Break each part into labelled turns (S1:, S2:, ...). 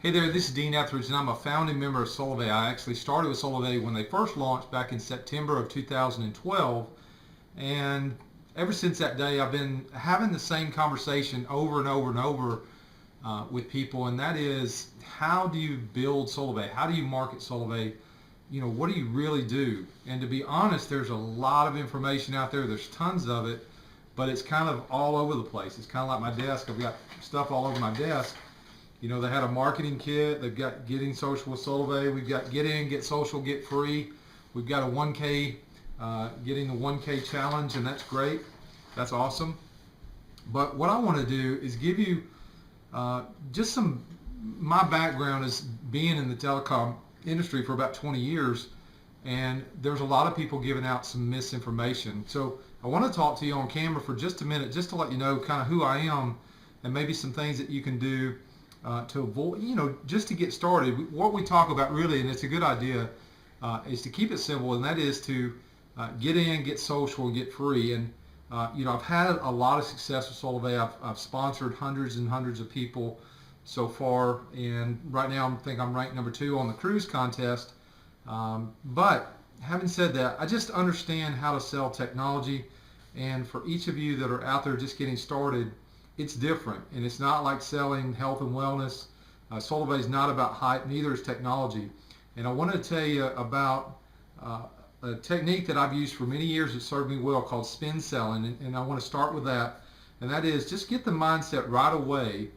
S1: Hey there, this is Dean Etheridge, and I'm a founding member of Solavei. I actually started with Solavei when they first launched back in September of 2012, and ever since that day, I've been having the same conversation over and over and over with people, and that is, how do you build Solavei? How do you market Solavei? What do you really do? And to be honest, there's a lot of information out there. There's tons of it, but it's kind of all over the place. It's kind of like my desk. I've got stuff all over my desk. They had a marketing kit. They've got Getting Social with Solavei. We've got Get In, Get Social, Get Free. We've got a 1K, getting the 1K challenge, and that's great. That's awesome. But what I want to do is give you just some, my background is being in the telecom industry for about 20 years, and there's a lot of people giving out some misinformation. So I want to talk to you on camera for just a minute, just to let you know kind of who I am and maybe some things that you can do to avoid, just to get started. What we talk about really, and it's a good idea, is to keep it simple, and that is to get in, get social, and get free. And I've had a lot of success with Solavei. I've sponsored hundreds and hundreds of people so far, and right now I think I'm ranked number 2 on the cruise contest. But having said that, I just understand how to sell technology, and for each of you that are out there just getting started, it's different, and it's not like selling health and wellness. Solavei is not about hype, neither is technology. And I want to tell you about a technique that I've used for many years that served me well, called spin selling, and I want to start with that. And that is, just get the mindset right away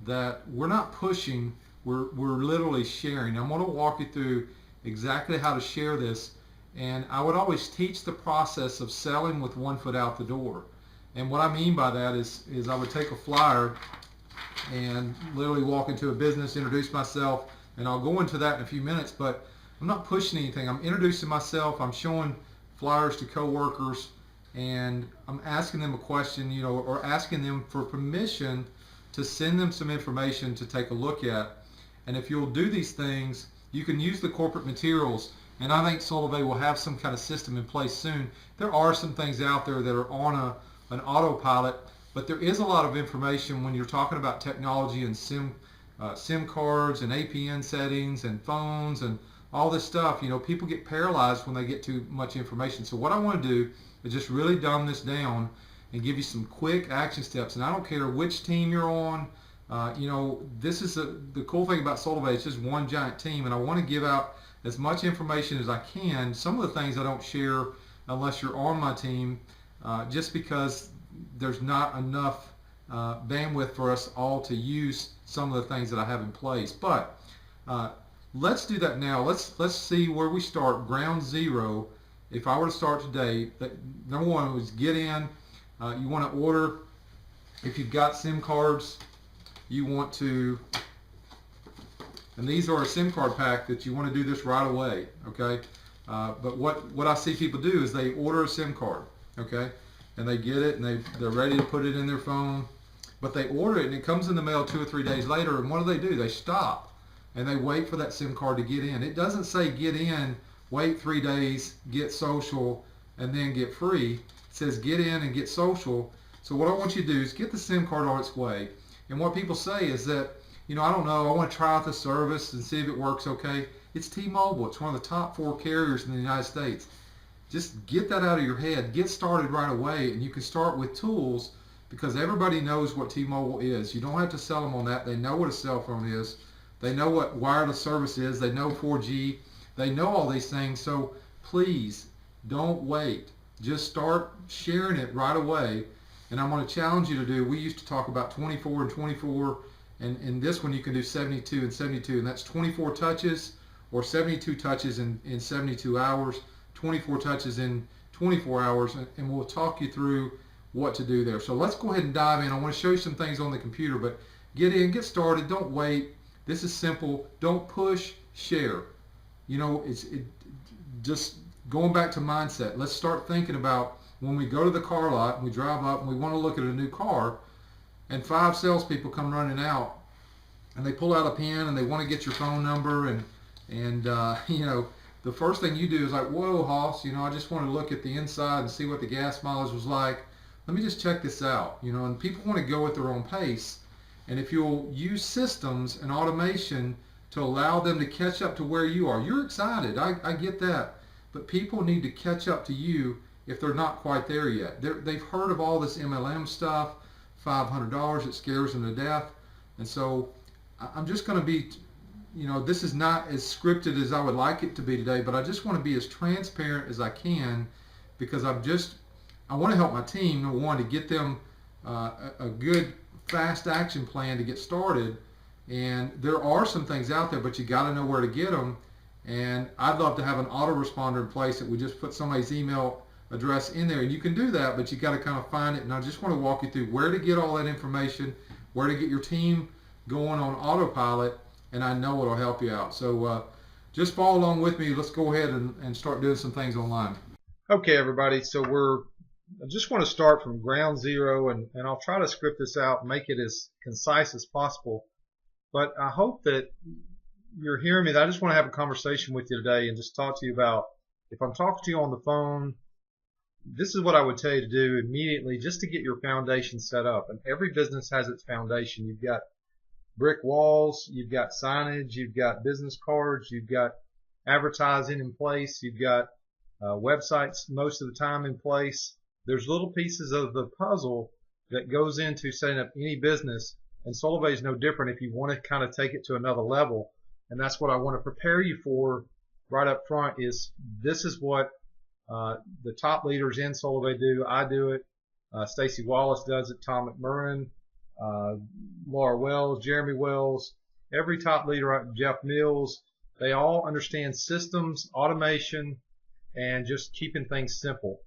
S1: that we're not pushing, we're literally sharing. I'm going to walk you through exactly how to share this, and I would always teach the process of selling with one foot out the door. And what I mean by that is I would take a flyer and literally walk into a business, introduce myself, and I'll go into that in a few minutes, but I'm not pushing anything. I'm introducing myself, I'm showing flyers to coworkers, and I'm asking them a question, or asking them for permission to send them some information to take a look at. And if you'll do these things, you can use the corporate materials, and I think Solavei will have some kind of system in place soon. There are some things out there that are on an autopilot, but there is a lot of information when you're talking about technology and SIM cards and APN settings and phones and all this stuff. People get paralyzed when they get too much information. So what I want to do is just really dumb this down and give you some quick action steps. And I don't care which team you're on. This is the cool thing about Solavei. It's just one giant team, and I want to give out as much information as I can. Some of the things I don't share unless you're on my team, just because there's not enough bandwidth for us all to use some of the things that I have in place. But let's do that now. Let's see where we start. Ground zero. If I were to start today, number one was get in. You want to order. If you've got SIM cards, you want to, and these are a SIM card pack that you want to do this right away. Okay. But what I see people do is they order a SIM card. Okay. And they get it, and they're ready to put it in their phone, but they order it and it comes in the mail 2 or 3 days later, and what do? They stop and they wait for that SIM card to get in. It doesn't say get in, wait 3 days, get social, and then get free. It says get in and get social. So what I want you to do is get the SIM card on its way. And what people say is that, I don't know, I want to try out the service and see if it works okay. It's T-Mobile. It's one of the top 4 carriers in the United States. Just get that out of your head. Get started right away, and you can start with tools, because everybody knows what T-Mobile is. You don't have to sell them on that. They know what a cell phone is. They know what wireless service is. They know 4G. They know all these things. So please don't wait. Just start sharing it right away. And I'm going to challenge you to do, we used to talk about 24 and 24, and this one you can do 72 and 72, and that's 24 touches or 72 touches in 72 hours. 24 touches in 24 hours, and we'll talk you through what to do there. So let's go ahead and dive in. I want to show you some things on the computer, but get in, get started. Don't wait. This is simple. Don't push, share. It's just going back to mindset. Let's start thinking about when we go to the car lot and we drive up and we want to look at a new car, and 5 salespeople come running out, and they pull out a pen and they want to get your phone number, and the first thing you do is like, whoa, Hoss, I just want to look at the inside and see what the gas mileage was like. Let me just check this out, and people want to go at their own pace. And if you'll use systems and automation to allow them to catch up to where you are, you're excited. I get that. But people need to catch up to you if they're not quite there yet. They've heard of all this MLM stuff, $500, it scares them to death. And so I'm just going to be, this is not as scripted as I would like it to be today, but I just want to be as transparent as I can because I want to help my team, number one, to get them a good fast action plan to get started. And there are some things out there, but you got to know where to get them. And I'd love to have an autoresponder in place that would just put somebody's email address in there. And you can do that, but you got to kind of find it. And I just want to walk you through where to get all that information, where to get your team going on autopilot, and I know it'll help you out. So just follow along with me. Let's go ahead and start doing some things online. Okay, everybody. So I just want to start from ground zero, and I'll try to script this out and make it as concise as possible. But I hope that you're hearing me. That I just want to have a conversation with you today and just talk to you about, if I'm talking to you on the phone, this is what I would tell you to do immediately just to get your foundation set up. And every business has its foundation. You've got brick walls, you've got signage, you've got business cards, you've got advertising in place, you've got websites most of the time in place. There's little pieces of the puzzle that goes into setting up any business, and Solavei is no different if you want to kind of take it to another level. And that's what I want to prepare you for right up front. This is what the top leaders in Solavei do. I do it. Stacy Wallace does it. Tom McMurrin, Laura Wells, Jeremy Wells, every top leader, Jeff Mills, they all understand systems, automation, and just keeping things simple,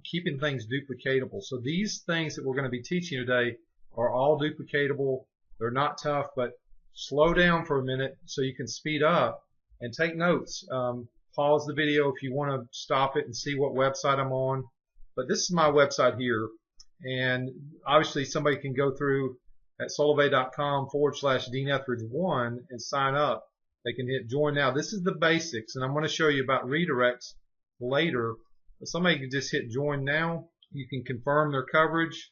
S1: keeping things duplicatable. So these things that we're going to be teaching today are all duplicatable. They're not tough, but slow down for a minute so you can speed up and take notes. Pause the video if you want to stop it and see what website I'm on. But this is my website here. And obviously somebody can go through at solavei.com/Dean Etheridge 1 and sign up. They can hit join now. This is the basics, and I'm going to show you about redirects later. But somebody can just hit join now. You can confirm their coverage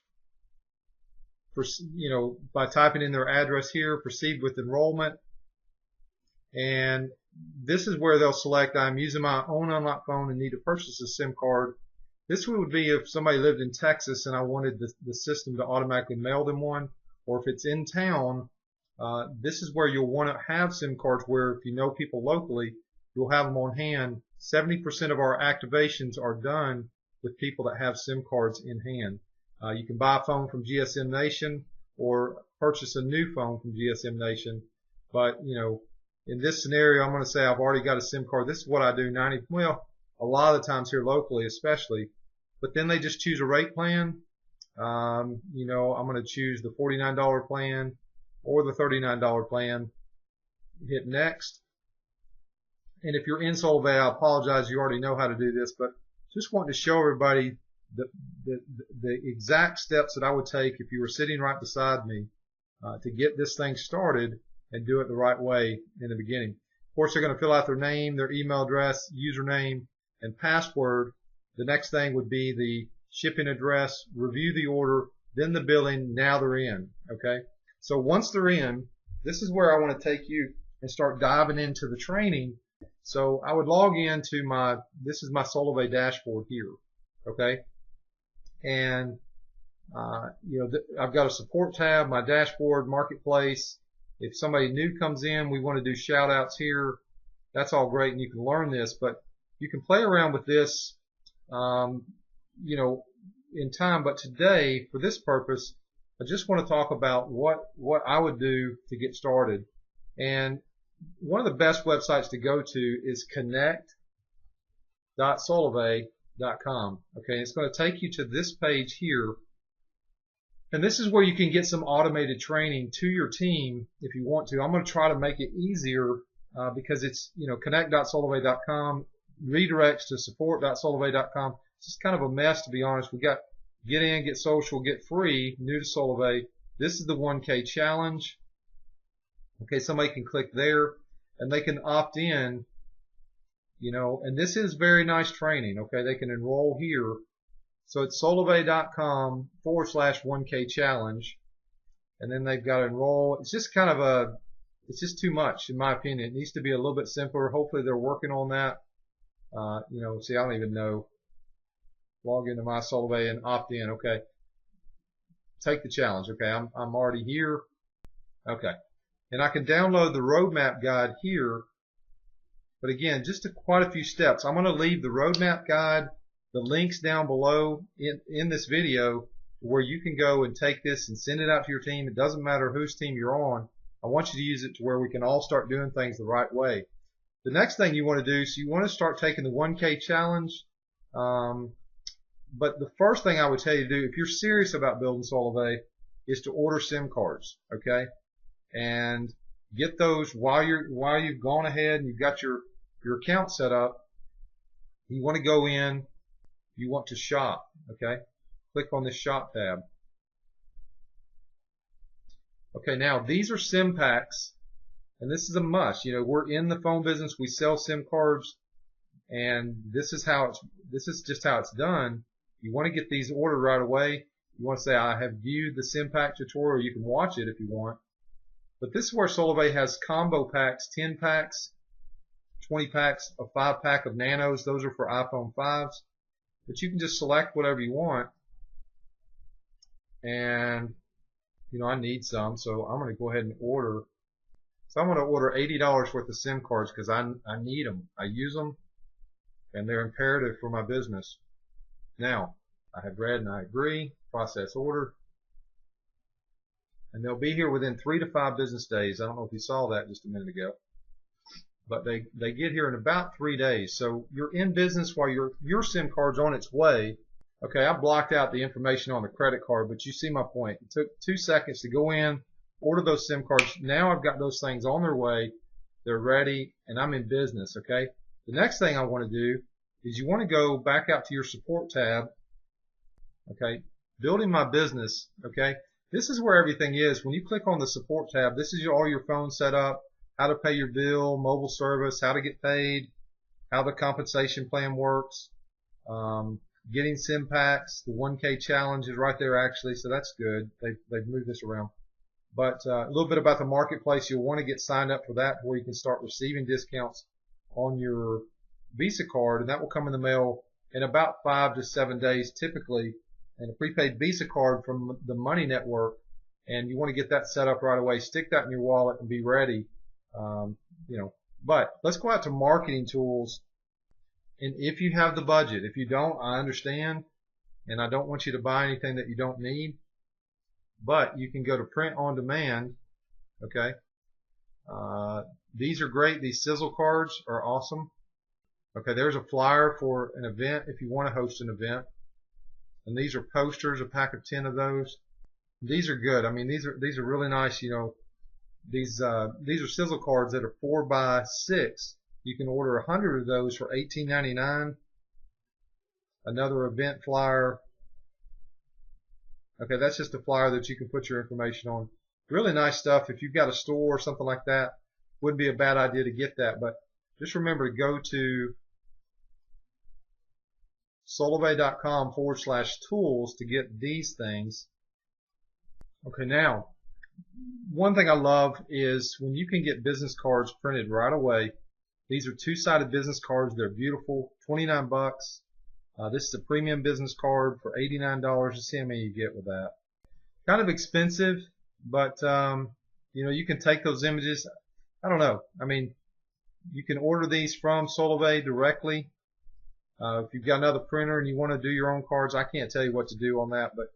S1: for, by typing in their address here, proceed with enrollment. And this is where they'll select, I'm using my own unlocked phone and need to purchase a SIM card. This would be if somebody lived in Texas and I wanted the system to automatically mail them one, or if it's in town, this is where you'll want to have SIM cards where if you know people locally, you'll have them on hand. 70% of our activations are done with people that have SIM cards in hand. You can buy a phone from GSM Nation or purchase a new phone from GSM Nation. But, in this scenario, I'm going to say I've already got a SIM card. This is what I do a lot of the times here locally especially. But then they just choose a rate plan. I'm going to choose the $49 plan or the $39 plan. Hit next. And if you're in Solavei, I apologize, you already know how to do this, but just wanting to show everybody the exact steps that I would take if you were sitting right beside me to get this thing started and do it the right way in the beginning. Of course, they're going to fill out their name, their email address, username, and password. The next thing would be the shipping address, review the order, then the billing. Now they're in. Okay. So once they're in, this is where I want to take you and start diving into the training. So I would log into this is my Solavei dashboard here. Okay. And, I've got a support tab, my dashboard, marketplace. If somebody new comes in, we want to do shout outs here. That's all great and you can learn this, but you can play around with this, in time. But today, for this purpose, I just want to talk about what I would do to get started. And one of the best websites to go to is connect.solavei.com. Okay, it's going to take you to this page here. And this is where you can get some automated training to your team if you want to. I'm going to try to make it easier because it's, connect.solavei.com, redirects to support.solavei.com. It's just kind of a mess, to be honest. We got get in, get social, get free, new to Solavei. This is the 1K challenge. Okay, somebody can click there and they can opt in, and this is very nice training. Okay, they can enroll here. So it's solavei.com/1K challenge. and then they've got to enroll. It's just kind of it's just too much in my opinion. It needs to be a little bit simpler. Hopefully they're working on that. See, I don't even know. Log into my Solavei and opt in. Okay. Take the challenge. Okay. I'm already here. Okay. And I can download the roadmap guide here. But again, just quite a few steps. I'm going to leave the roadmap guide, the links down below in this video where you can go and take this and send it out to your team. It doesn't matter whose team you're on. I want you to use it to where we can all start doing things the right way. The next thing you want to do, so you want to start taking the 1K challenge. But the first thing I would tell you to do, if you're serious about building Solavei, is to order SIM cards, okay? And get those while you've gone ahead and you've got your account set up. You want to go in, you want to shop, okay? Click on this shop tab. Okay, now these are SIM packs, and this is a must. You know, we're in the phone business, we sell SIM cards, and this is just how it's done. You want to get these ordered right away. You want to say, I have viewed the SIM pack tutorial. You can watch it if you want. But this is where Solavei has combo packs, 10 packs, 20 packs, a 5-pack of nanos. Those are for iPhone 5s. But you can just select whatever you want. And, you know, I need some, so I'm going to go ahead and order. So I'm going to order $80 worth of SIM cards because I need them. I use them, and they're imperative for my business. Now, I have read and I agree. Process order. And they'll be here within 3 to 5 business days. I don't know if you saw that just a minute ago. But they get here in about 3 days. So you're in business while your SIM card's on its way. Okay, I blocked out the information on the credit card, but you see my point. It took 2 seconds to go in, order those SIM cards. Now I've got those things on their way. They're ready, and I'm in business, okay? The next thing I want to do is you want to go back out to your support tab, okay? Building my business, okay? This is where everything is. When you click on the support tab, this is all your phone set up, how to pay your bill, mobile service, how to get paid, how the compensation plan works, getting SIM packs. The 1K challenge is right there actually, so that's good. They've moved this around. But a little bit about the marketplace. You'll want to get signed up for that where you can start receiving discounts on your Visa card, and that will come in the mail in about 5 to 7 days typically. And a prepaid Visa card from the Money Network, and you want to get that set up right away. Stick that in your wallet and be ready. But let's go out to marketing tools. And if you have the budget, if you don't, I understand, and I don't want you to buy anything that you don't need. But you can go to print on demand. Okay, these are great. These sizzle cards are awesome. Okay, there's a flyer for an event if you want to host an event. And these are posters, a pack of 10 of those. These are good. I mean, these are really nice. You know, these are sizzle cards that are 4 by 6. You can order 100 of those for $18.99. Another event flyer. Okay, that's just a flyer that you can put your information on. Really nice stuff. If you've got a store or something like that, wouldn't be a bad idea to get that. But just remember to go to solavei.com/tools to get these things. Okay, now, one thing I love is when you can get business cards printed right away. These are 2-sided business cards. They're beautiful. 29 bucks. This is a premium business card for $89. Let's see how many you get with that. Kind of expensive, but you can take those images. I don't know. I mean, you can order these from Solavei directly. If you've got another printer and you want to do your own cards, I can't tell you what to do on that, but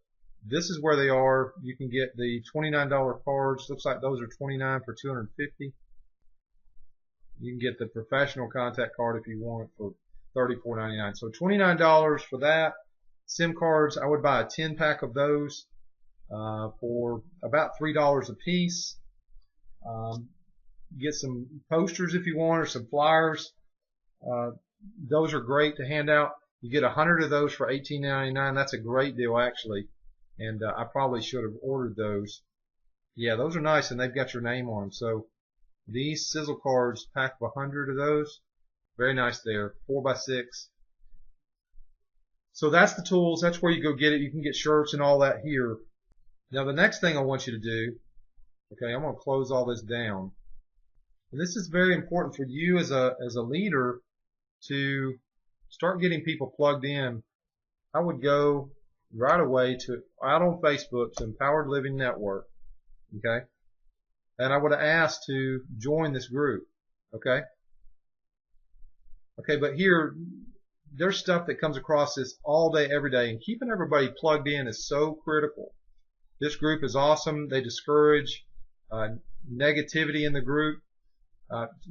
S1: this is where they are. You can get the $29 cards. Looks like those are $29 for $250. You can get the professional contact card if you want for $34.99. So $29 for that. SIM cards, I would buy a 10-pack of those for about $3 a piece. Get some posters if you want or some flyers. Those are great to hand out. You get 100 of those for $18.99. That's a great deal actually, and I probably should have ordered those. Yeah, those are nice, and they've got your name on them. So these sizzle cards, pack of 100 of those, very nice there, 4 by 6. So that's the tools. That's where you go get it. You can get shirts and all that here. Now the next thing I want you to do, okay, I'm going to close all this down. And this is very important for you as a leader to start getting people plugged in. I would go right away to out on Facebook to Empowered Living Network, okay? And I would have asked to join this group, okay? Okay, but here there's stuff that comes across this all day, every day, and keeping everybody plugged in is so critical. This group is awesome. They discourage negativity in the group.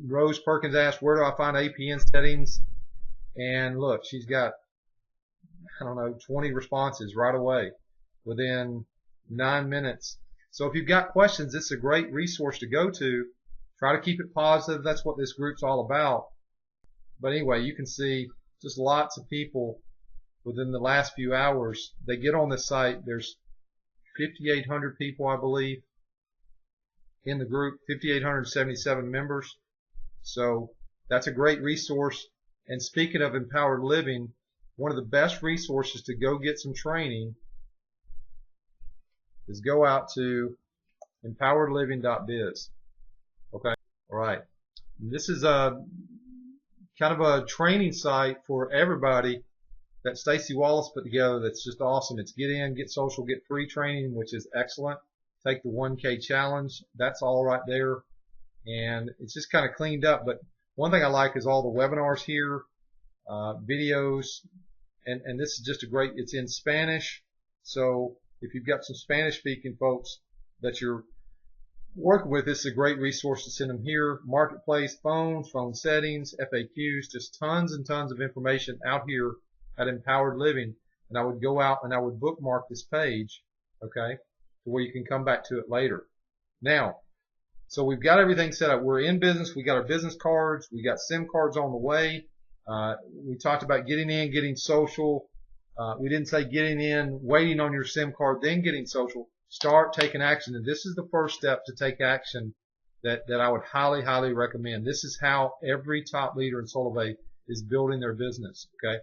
S1: Rose Perkins asked, where do I find APN settings? And look, she's got, I don't know, 20 responses right away within 9 minutes. So if you've got questions, it's a great resource to go to. Try to keep it positive. That's what this group's all about. But anyway, you can see just lots of people within the last few hours. They get on this site. There's 5,800 people, I believe, in the group, 5,877 members. So that's a great resource. And speaking of empowered living, one of the best resources to go get some training is go out to empoweredliving.biz. Okay, all right. And this is a kind of a training site for everybody that Stacy Wallace put together. That's just awesome. It's get in, get social, get free training, which is excellent. Take the 1K challenge. That's all right there, and it's just kind of cleaned up. But one thing I like is all the webinars here, videos, and this is just a great. It's in Spanish, so if you've got some Spanish-speaking folks that you're working with, this is a great resource to send them here. Marketplace, phones, phone settings, FAQs, just tons and tons of information out here at Empowered Living. And I would go out and I would bookmark this page, okay, to where you can come back to it later. Now, so we've got everything set up. We're in business. We got our business cards. We got SIM cards on the way. We talked about getting in, getting social. We didn't say getting in, waiting on your SIM card, then getting social. Start taking action. And this is the first step to take action that I would highly, highly recommend. This is how every top leader in Solavei is building their business. Okay,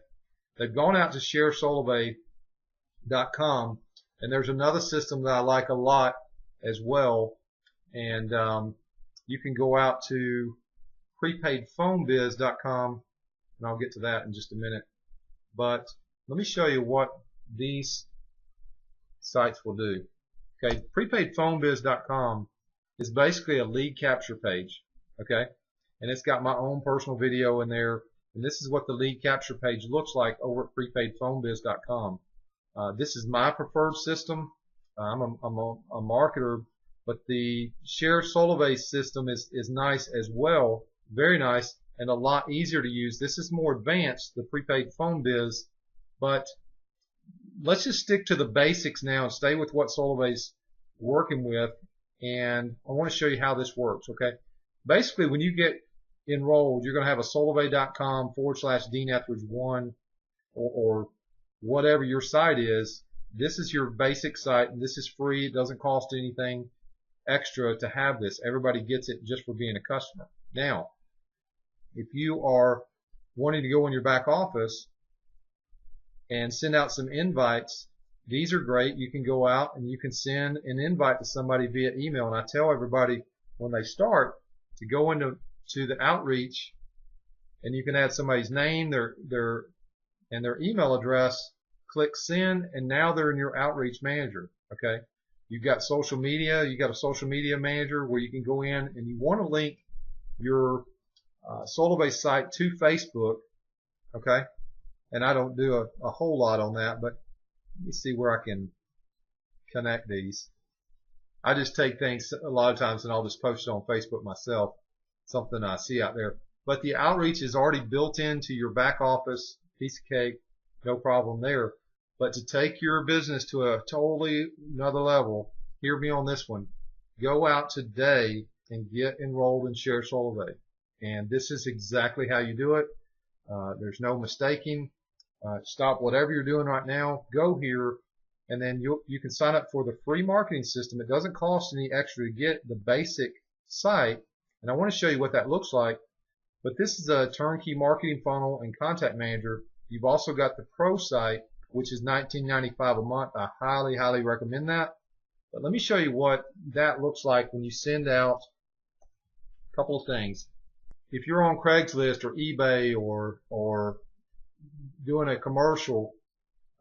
S1: they've gone out to sharesolavei.com, and there's another system that I like a lot as well. And you can go out to prepaidphonebiz.com, and I'll get to that in just a minute. But let me show you what these sites will do. Okay, prepaidphonebiz.com is basically a lead capture page. Okay, and it's got my own personal video in there, and this is what the lead capture page looks like over at prepaidphonebiz.com. This is my preferred system. I'm a marketer, but the Share Solavei system is nice as well, very nice, and a lot easier to use. This is more advanced, the Prepaid Phone Biz, but let's just stick to the basics now and stay with what Solavei's working with, and I want to show you how this works. Okay, basically when you get enrolled, you're going to have a solavei.com/DeanEtheridge1 or whatever your site is. This is your basic site, and this is free. It doesn't cost anything extra to have this. Everybody gets it just for being a customer. Now, if you are wanting to go in your back office and send out some invites, these are great. You can go out and you can send an invite to somebody via email. And I tell everybody when they start to go into the outreach, and you can add somebody's name, their email address, click send, and now they're in your outreach manager. Okay, you've got social media. You got a social media manager where you can go in and you want to link your Solavei site to Facebook. Okay, and I don't do a whole lot on that, but let me see where I can connect these. I just take things a lot of times and I'll just post it on Facebook myself, something I see out there. But the outreach is already built into your back office, piece of cake, no problem there. But to take your business to a totally another level, hear me on this one. Go out today and get enrolled in Share Solavei. And this is exactly how you do it. There's no mistaking. Stop whatever you're doing right now. Go here, and then you can sign up for the free marketing system. It doesn't cost any extra to get the basic site, and I want to show you what that looks like. But this is a turnkey marketing funnel and contact manager. You've also got the pro site, which is $19.95 a month. I highly, highly recommend that.
S2: But let me show you what that looks like when you send out a couple of things. If you're on Craigslist or eBay or doing a commercial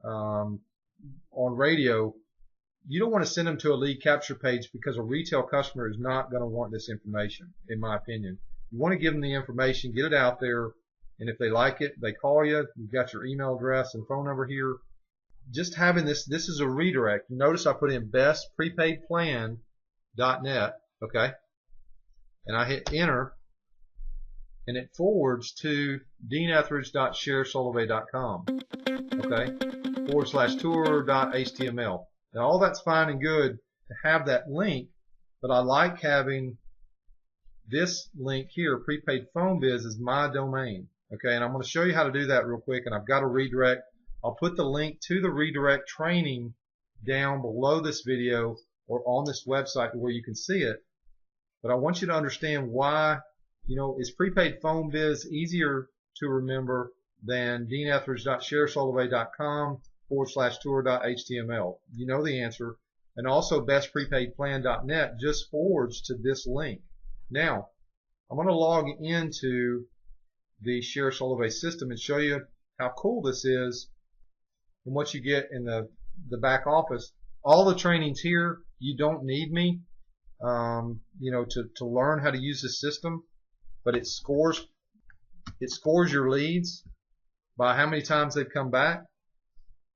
S2: on radio, you don't want to send them to a lead capture page because a retail customer is not going to want this information, in my opinion. You want to give them the information, get it out there, and if they like it, they call you. You've got your email address and phone number here. Just having this is a redirect. Notice I put in bestprepaidplan.net, okay? And I hit enter, and it forwards to deanetheridge.sharesolavei.com, okay? /tour.html. Now all that's fine and good to have that link, but I like having this link here, prepaid phone biz, is my domain, okay? And I'm going to show you how to do that real quick, and I've got a redirect. I'll put the link to the redirect training down below this video or on this website where you can see it. But I want you to understand why, is prepaid phone biz easier to remember than deanetheridge.sharesolavei.com /tour.html. You know the answer. And also bestprepaidplan.net just forwards to this link. Now, I'm going to log into the Share Solavei system and show you how cool this is and what you get in the back office. All the trainings here, you don't need me, to learn how to use the system, but it scores your leads by how many times they've come back.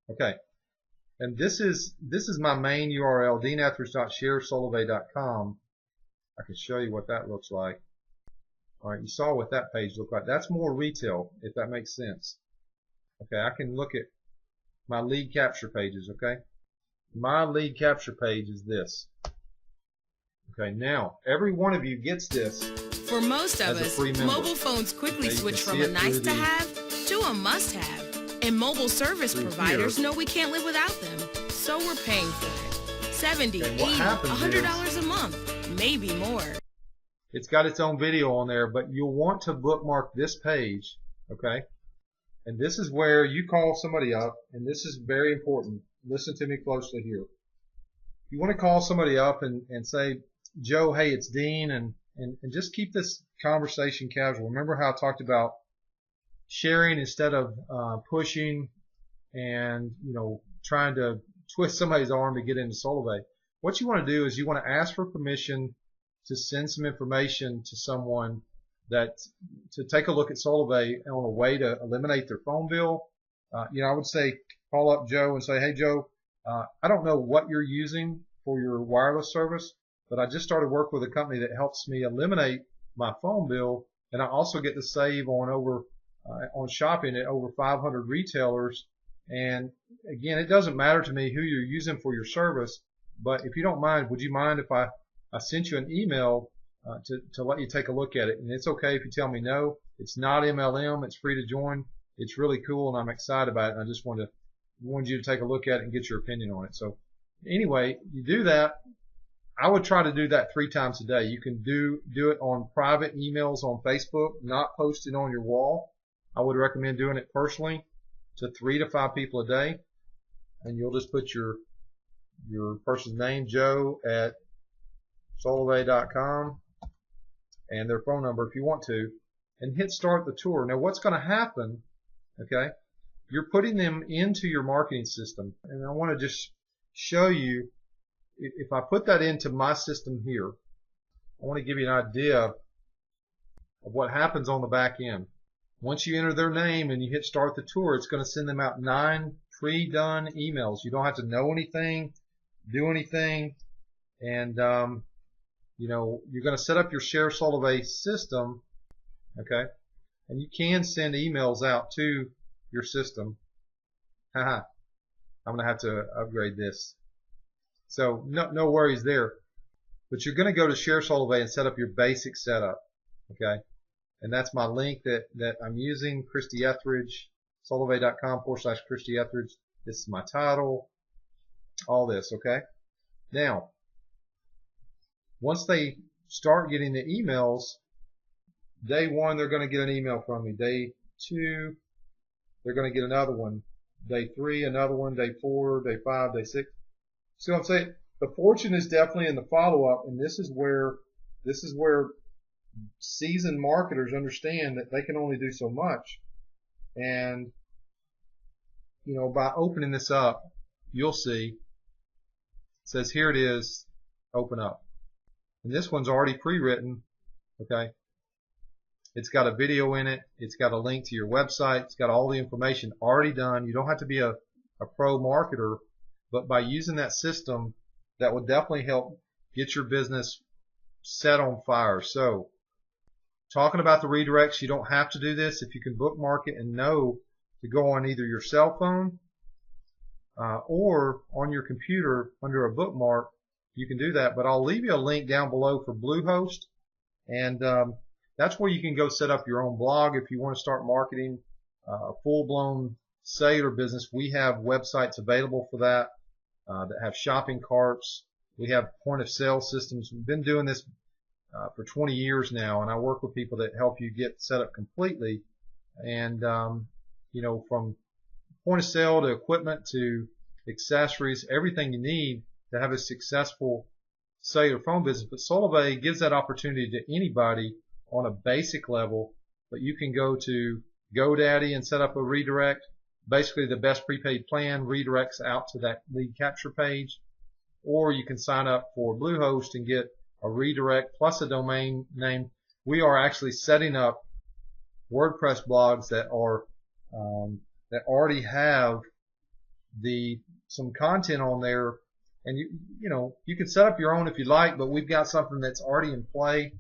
S2: Okay, and this is my main URL, deanetheridge.sharesolavei.com. I can show you what that looks like. All right, you saw what that page looked like. That's more retail, if that makes sense. Okay, I can look at my lead capture pages, okay? My lead capture page is this. Okay, now, every one of you gets this.
S3: For most of us, mobile phones quickly switch from a nice-to-have to a must-have. And mobile service providers know we can't live without them, so we're paying for it. $70, $80, $100 a month, maybe more.
S2: It's got its own video on there, but you'll want to bookmark this page, okay? And this is where you call somebody up, and this is very important. Listen to me closely here. You want to call somebody up and say, Joe, hey, it's Dean, and just keep this conversation casual. Remember how I talked about sharing instead of pushing and trying to twist somebody's arm to get into Solavei. What you want to do is you want to ask for permission to send some information to someone to take a look at Solavei on a way to eliminate their phone bill. I would say call up Joe and say, hey Joe, I don't know what you're using for your wireless service, but I just started work with a company that helps me eliminate my phone bill, and I also get to save on shopping at over 500 retailers. And again, it doesn't matter to me who you're using for your service, but if you don't mind, would you mind if I sent you an email to let you take a look at it? And it's okay if you tell me no. It's not MLM. It's free to join. It's really cool, and I'm excited about it. And I just wanted you to take a look at it and get your opinion on it. So anyway, you do that. I would try to do that 3 times a day. You can do it on private emails on Facebook, not posted on your wall. I would recommend doing it personally to 3 to 5 people a day, and you'll just put your person's name, Joe, at solavei.com, and their phone number if you want to, and hit start the tour. Now what's going to happen, okay, you're putting them into your marketing system, and I want to just show you, if I put that into my system here, I want to give you an idea of what happens on the back end. Once you enter their name and you hit start the tour, it's going to send them out 9 pre-done emails. You don't have to know anything, do anything, and you're going to set up your Share Solavei system, okay? And you can send emails out to your system. Haha, I'm going to have to upgrade this. So no worries there. But you're going to go to Share Solavei and set up your basic setup, okay? And that's my link that I'm using, Christy Etheridge, solavei.com /Christy Etheridge. This is my title, all this, okay? Now, once they start getting the emails, day 1, they're going to get an email from me. Day 2, they're going to get another one. Day 3, another one. Day 4, day 5, day 6. See what I'm saying? The fortune is definitely in the follow-up, and this is where seasoned marketers understand that they can only do so much. And by opening this up, you'll see it says here it is, open up. And this one's already pre-written, okay? It's got a video in it. It's got a link to your website. It's got all the information already done. You don't have to be a pro marketer, but by using that system, that will definitely help get your business set on fire. So, talking about the redirects, you don't have to do this. If you can bookmark it and know to go on either your cell phone or on your computer under a bookmark, you can do that. But I'll leave you a link down below for Bluehost, and that's where you can go set up your own blog if you want to start marketing a full-blown cellular business. We have websites available for that that have shopping carts. We have point-of-sale systems. We've been doing this for 20 years now, and I work with people that help you get set up completely. And from point-of-sale to equipment to accessories, everything you need to have a successful cellular phone business. But Solavei gives that opportunity to anybody on a basic level. But you can go to GoDaddy and set up a redirect. Basically, the best prepaid plan redirects out to that lead capture page. Or you can sign up for Bluehost and get a redirect plus a domain name. We are actually setting up WordPress blogs that are that already have some content on there, and you can set up your own if you like, but we've got something that's already in play,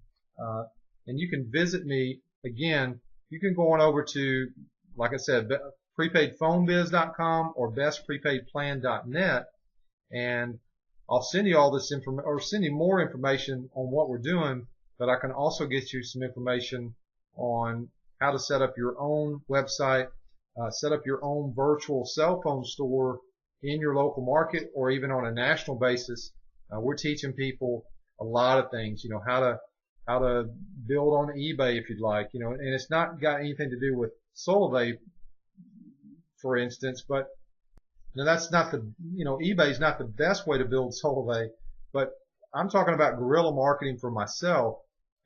S2: and you can visit me again. You can go on over to, like I said, prepaidphonebiz.com or bestprepaidplan.net, and I'll send you all this information, or send you more information on what we're doing, but I can also get you some information on how to set up your own website, set up your own virtual cell phone store in your local market or even on a national basis. We're teaching people a lot of things, how to build on eBay if you'd like, and it's not got anything to do with Solavei, for instance, but now that's not eBay is not the best way to build Solavei, but I'm talking about guerrilla marketing for myself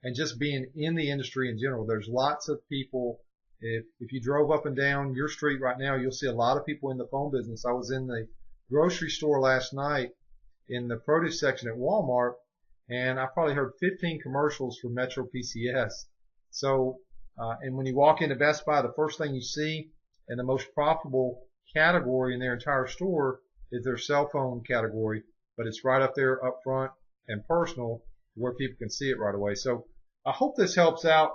S2: and just being in the industry in general. There's lots of people. If you drove up and down your street right now, you'll see a lot of people in the phone business. I was in the grocery store last night in the produce section at Walmart, and I probably heard 15 commercials for Metro PCS. So, and when you walk into Best Buy, the first thing you see and the most profitable category in their entire store is their cell phone category, but it's right up there up front and personal where people can see it right away. So I hope this helps out.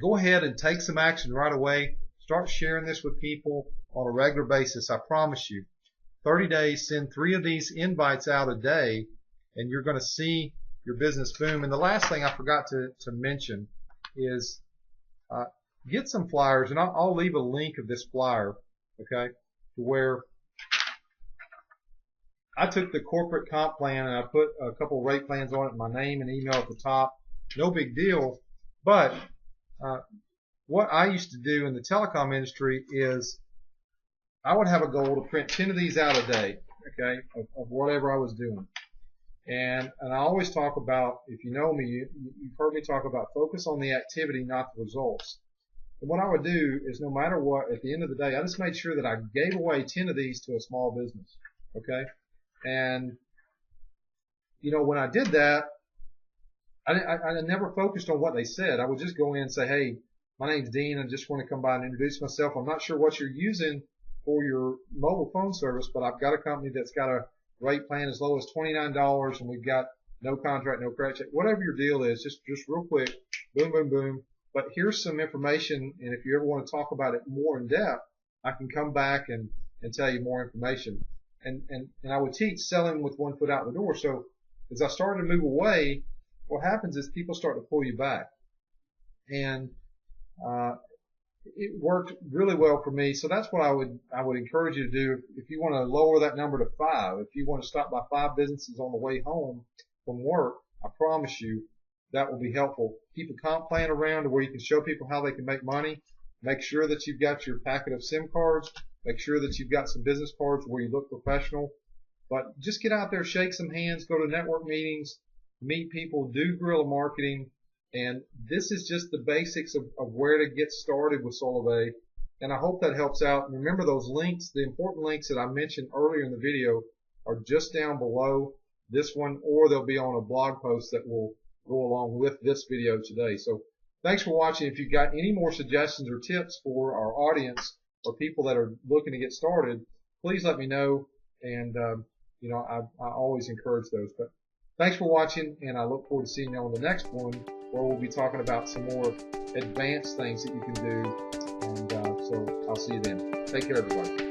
S2: Go ahead and take some action right away. Start sharing this with people on a regular basis. I promise you, 30 days, send 3 of these invites out a day, and you're going to see your business boom. And the last thing I forgot to mention is get some flyers, and I'll leave a link of this flyer, okay, to where I took the corporate comp plan and I put a couple rate plans on it, my name and email at the top. No big deal, but what I used to do in the telecom industry is I would have a goal to print 10 of these out a day, okay, of whatever I was doing. And I always talk about, if you know me, you've heard me talk about focus on the activity, not the results. And what I would do is no matter what, at the end of the day, I just made sure that I gave away 10 of these to a small business, okay? And, when I did that, I never focused on what they said. I would just go in and say, hey, my name's Dean. I just want to come by and introduce myself. I'm not sure what you're using for your mobile phone service, but I've got a company that's got a rate plan as low as $29, and we've got no contract, no credit check. Whatever your deal is, just real quick, boom, boom, boom. But here's some information, and if you ever want to talk about it more in depth, I can come back and tell you more information. And I would teach selling with one foot out the door. So as I started to move away, what happens is people start to pull you back. And it worked really well for me. So that's what I would encourage you to do. If you want to lower that number to 5, if you want to stop by 5 businesses on the way home from work, I promise you that will be helpful. Keep a comp plan around to where you can show people how they can make money. Make sure that you've got your packet of SIM cards. Make sure that you've got some business cards where you look professional. But just get out there, shake some hands, go to network meetings, meet people, do guerrilla marketing. And this is just the basics of where to get started with Solavei. And I hope that helps out. And remember, those links, the important links that I mentioned earlier in the video, are just down below this one, or they'll be on a blog post that will go along with this video today. So thanks for watching. If you've got any more suggestions or tips for our audience or people that are looking to get started, please let me know. And I always encourage those. But thanks for watching, and I look forward to seeing you on the next one, where we'll be talking about some more advanced things that you can do. And so I'll see you then. Take care, everybody.